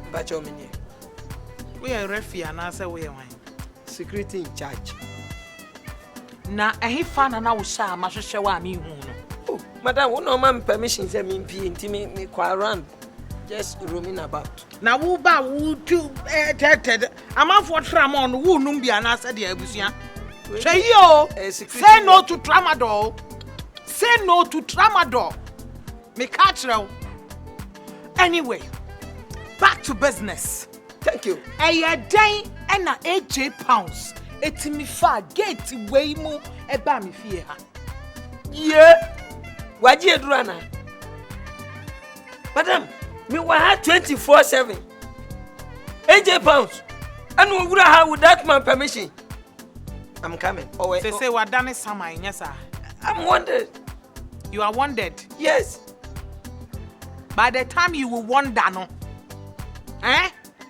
Bacho mini. We are referee and answer we are wine. Security in charge. Na ehi fan na wo sha ma hwehwe wa mi hu no. Oh, madam, wo no man permission say me pie ntimi me kwa around. Just roaming about. Na wo ba wo tu teted. Amafo tramon wo num bia na ase de abusua. Say yo. Say no to tramadol. Say no to tramadol. Me catch you. Anyway, back to business. Thank you. Eye dan e na AJ pounds. Etimi fa gate wey mu e ba me fie ha. Yeah. Waji edurana. Madam, me wa ha 24/7. AJ pounds. And we would have with that man permission. I'm coming. Oh wait. Say what done saman, yes sir. I'm wondered. You are wondered? Yes. By the time you will wonder no.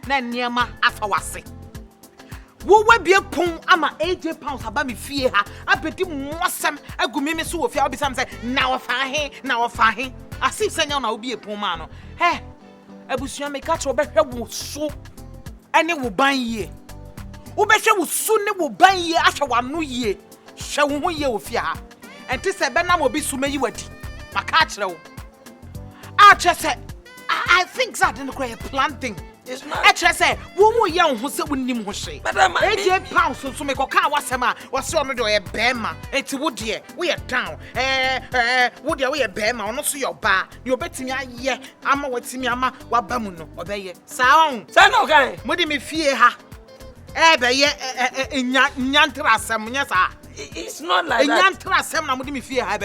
Na niema afawase. Wo we bie pon ama AJ pounds aba me fie ha. Abedi mwasem agumi me so ofia obisam say na wo fa he. Asif senya na obi epon ma no. Abusua me catch obehwe wo so ene wo ban ye. Wo behwe wo so ne wo ban ye ahwe wano ye. Hwe wo ho ye ofia ha. Enti se be na mo bi so mayi wadi. Maka kire wo. I think that in the planting. It's not. Actually, say, who young who said when you say, Madam, AJ pounds so make a car was a on the bema. It's wood ye. We are down. Would you we a bema or not see your bar? You're betting me, yeah. I'm a what's me, ama, what bamuno, obey it. Sound. Okay. Would me fear her? Nyantrasam, yes, it's not like that. Nyantrasam, I'm me fear her.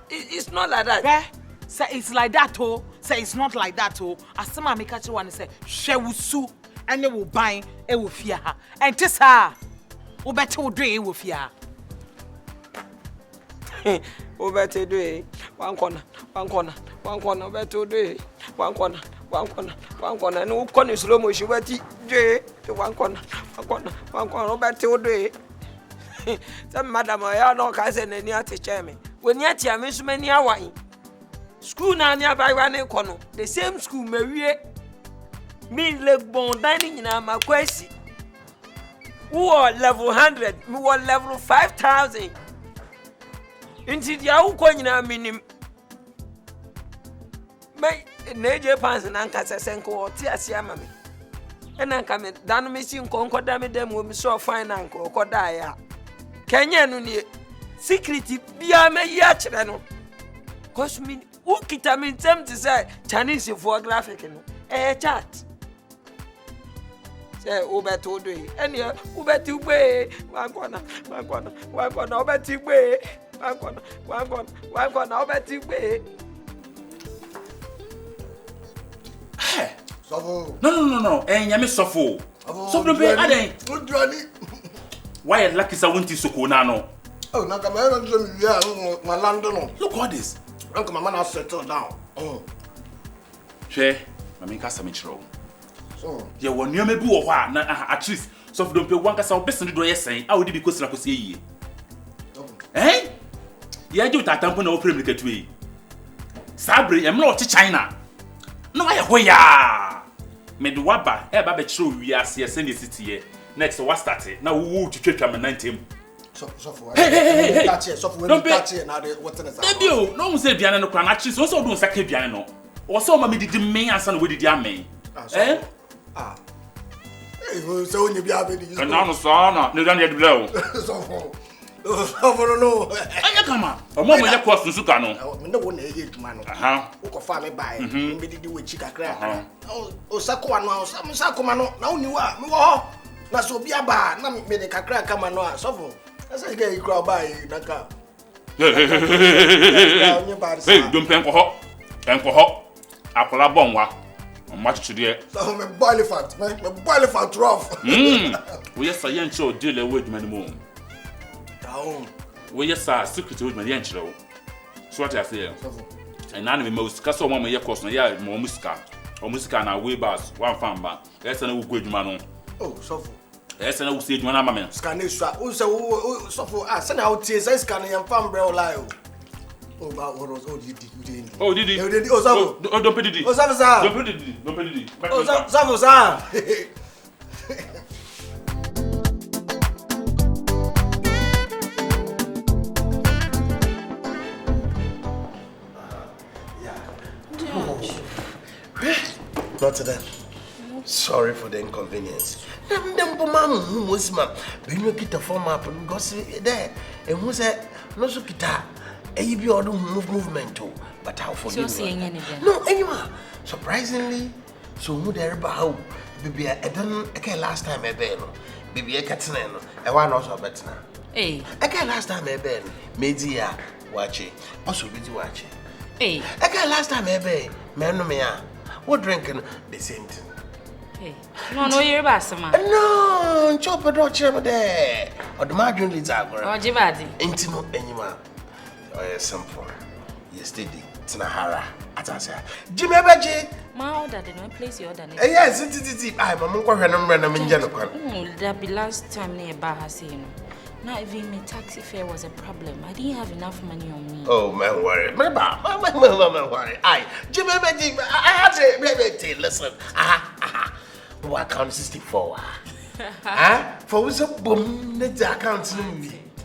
It's not like that. Say it's like that, oh. Say it's not like that, oh. As some make catch one say, she will sue and they will buy a will fear her. And tis her. Who better will do it with fear. Who better do it? One corner, better do it. One corner. And who corner slow motion, but do it. One corner, better do it. Some madam, I know cousin and near to chairman. When yet you miss many hours. School na nearby one kono. The same school me leg bone dining in my quasi. Who are level 100, me were level 5,000. Into the out coin minim. May Naja Pans and Anka Senko or Tia Mammy. And Anka me done missing concord damage them will be so fine uncle or Kodaya. Kenya Nuni secretly be a me yachano. Cause me. Who kita me tem to say Chinese for graphic chat. Say Ubeto do it. And you Ubetu way. One corner, Ubetu way. One corner, Ubetu way. Sofo. No. Nyame sofo. Sofo be aden. Good journey. Why lucky sa wonti soko na no? Oh, na come here and my land no. Look all this. Uncle, my man has settled down. She, mami kasa me chiro. So, ye won nneoma bi wo ho a na at least so for don pe wan kasa obese ne do ye sen a wodi bi kosi na kosi yie. Ye aju tatampo na wo premier ketu yi. Sabre em na o China. Na wa ye ho ya. Me do waba e ba be chiro wi ase ye send city ye. Next what start na wo twetwa me 90. Hey, that's it. Don't that's it. Now what's in the Debio, no one said Biana no can actually so do sake Biano. Or so mammy did the main answer with the ame. Hey, so when you be having and now no son, no done yet blow. No. I come on. A moment of course, Sukano. No one hate man. Who can find me by me do with chica crack. Oh, Sakuano, some Sakumano, now you are. That's so be a bar, not me the crack come and no, so. That's a gay crowd by Naka. Hey, don't pay for hot. And for hot. Apple bonwa. Much to the so my boiling fat, my boiling fat rough. We just a young show deal with many more. Down. We just are secret with my young show. So what I say. And none of the most castle one year cost no yard more musica. Or musica and way bars, one fan bar. That's an old good man. Oh, so. Yes, and I will see you, Mamma. Scanisha, who so for us, and out tears, I scan and fan bro lie. Oh, but what was Didi. Oh, Savo. Oh, don't pay Didi. Oh, Savo, sir. Don't pay Didi. Don't pay Didi. Oh, Savo, sir. Not today. Sorry for the inconvenience. Them mama was ma. When you get a form up and go see there, and who said no so kita. You be all movement too, but I'll forgive you. No, anymore. Surprisingly, so who there about baby? I done okay last time I been. Baby, I can't say no. I want also better now. Hey, Okay, last time I been. Media watch it. Also busy watching. hey, Okay, last time I been. Man, no me. What drinking the same thing? hey. No, you're about some. No, chop a dog chair there. Or the margin leads out. Oh, Jibadi. Ain't no anymore. Oh, simple. Yesterday, Tinahara. As I said, Jimmy Baji. My order did not place your order. Yes, it's I'm a monk of random in general. That be last time near Bahasino. Now, even my taxi fare was a problem. I didn't have enough money on me. Oh, man, worry. Man, worry. Jimmy Baji, I have to listen. What count 64? For what's up, boom, the account.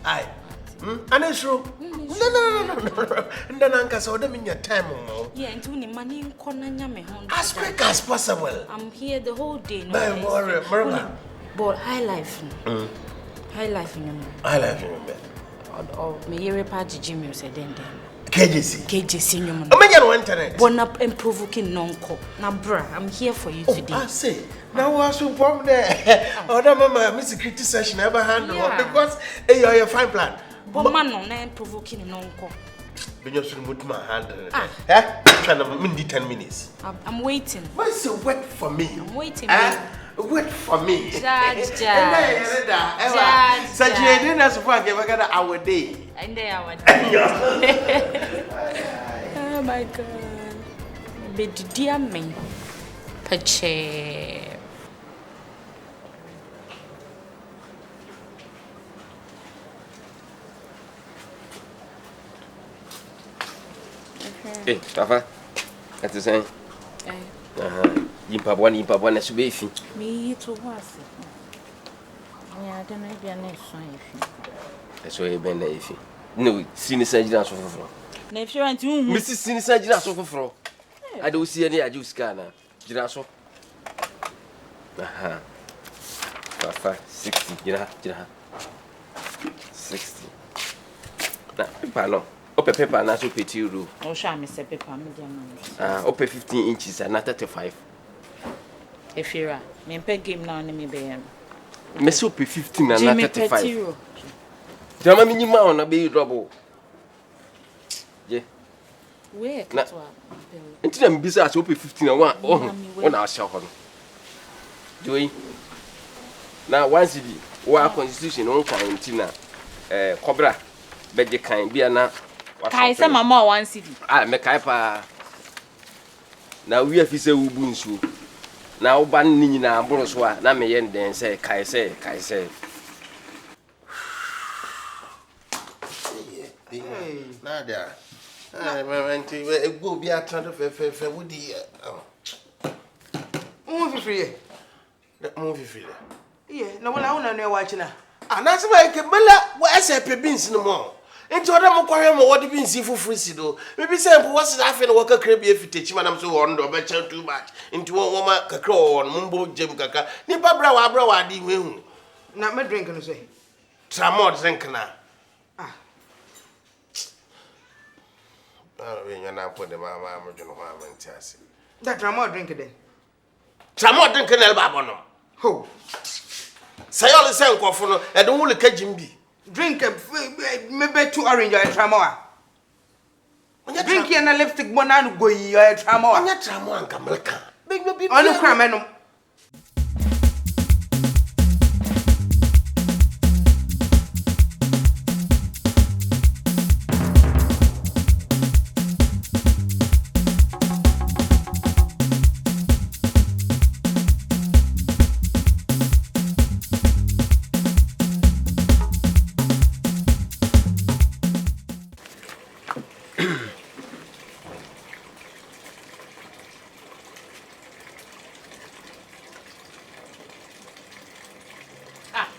Aye. And it's true. No. And then Uncle saw them in your time. Yeah, and doing money in Konanya. As quick as possible. I'm here the whole day. Man, worry, but high life. High life in your I love you, man. or me hear a party Jimmy said then. KJC. Your man. I'm on internet. Born up and provoking non-co. Now, bruh, I'm here for you today. I say, now what's your problem there? Oh, that mama, Miss Security Session ever handle because you're a fine plan. But man, no, provoking non-co. When you're put my hand in it. 10 minutes. I'm waiting. What's the wait for me? I'm waiting. Wait for me. Judge. Such a dinner as far as I got our day. And there I went. Oh my God. But dear me. Pache. Hey, Papa. That's the same. Impa na sube ifi. Me to was. I don't know if you're not That's why you bend the ifi. No, sinisa jina so foforo. Na if you want to Mrs. Sinisa jina so foforo. I don't see any ajus kana. Jina so. Papa 60 jina. 60. Na, paper no. Ope paper na so peti ru. oh, show me say paper medium. Ope 15 inches and not 35. Efiewura, me pay game now ni me be. Me so pe 15 and not 35. Jimmy Drama minima on a be double. Yeah. Where Na- katwa? Until I'm busy as open 15 and one hour shall doing now once the constitution on Cantina Cobra Beji kind be na Kai say mama 1 city. Me kai pa now we have say ubunsu now ban ni na boro so a na me yen den say kai say Nadia. I went to go be a trend of a woody. Movie free. That movie free. Yeah, no one I know watching her. And that's why I can what's a beans no more. Into other Mokoyam, what the beans for free do. Maybe say, what's that in worker crabby if you teach man, I'm so on, or better too much. Into one woman, cacao, and mumbo, Jim Kaka. Nipa bra, di wing. Not my drinking, say. Tramod Zenkana. Oh, you're not putting the mamma, and Tassie. That drama drinking then. Tramod drinking El Babono. Ho. Say all the same coffin, and don't want to catch him be. Drink maybe 2 orange or a tramoa. Drink and a lipstick banana go you a tramoa. I'm not Tramon Camelka. Big baby, On the cram.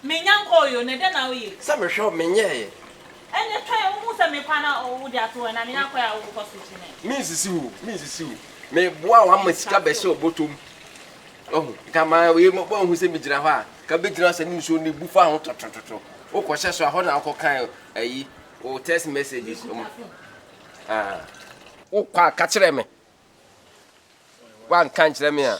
Me nyanko yo ne de na wo ye. Sa me hwe me nye. Ene twa wo se me kwana wo de ato na me nyanko ya wo ko so chi Me sisi wo. Me boa wa masika be se obotom. Oh, kama we mo hu se me gira ho a. Ka be gira se ni so ni bufa ho totototo. Wo ko hye so a ho na ko kan ayi o text messages. Wo kwa ka kire me. Wan kan kire me a.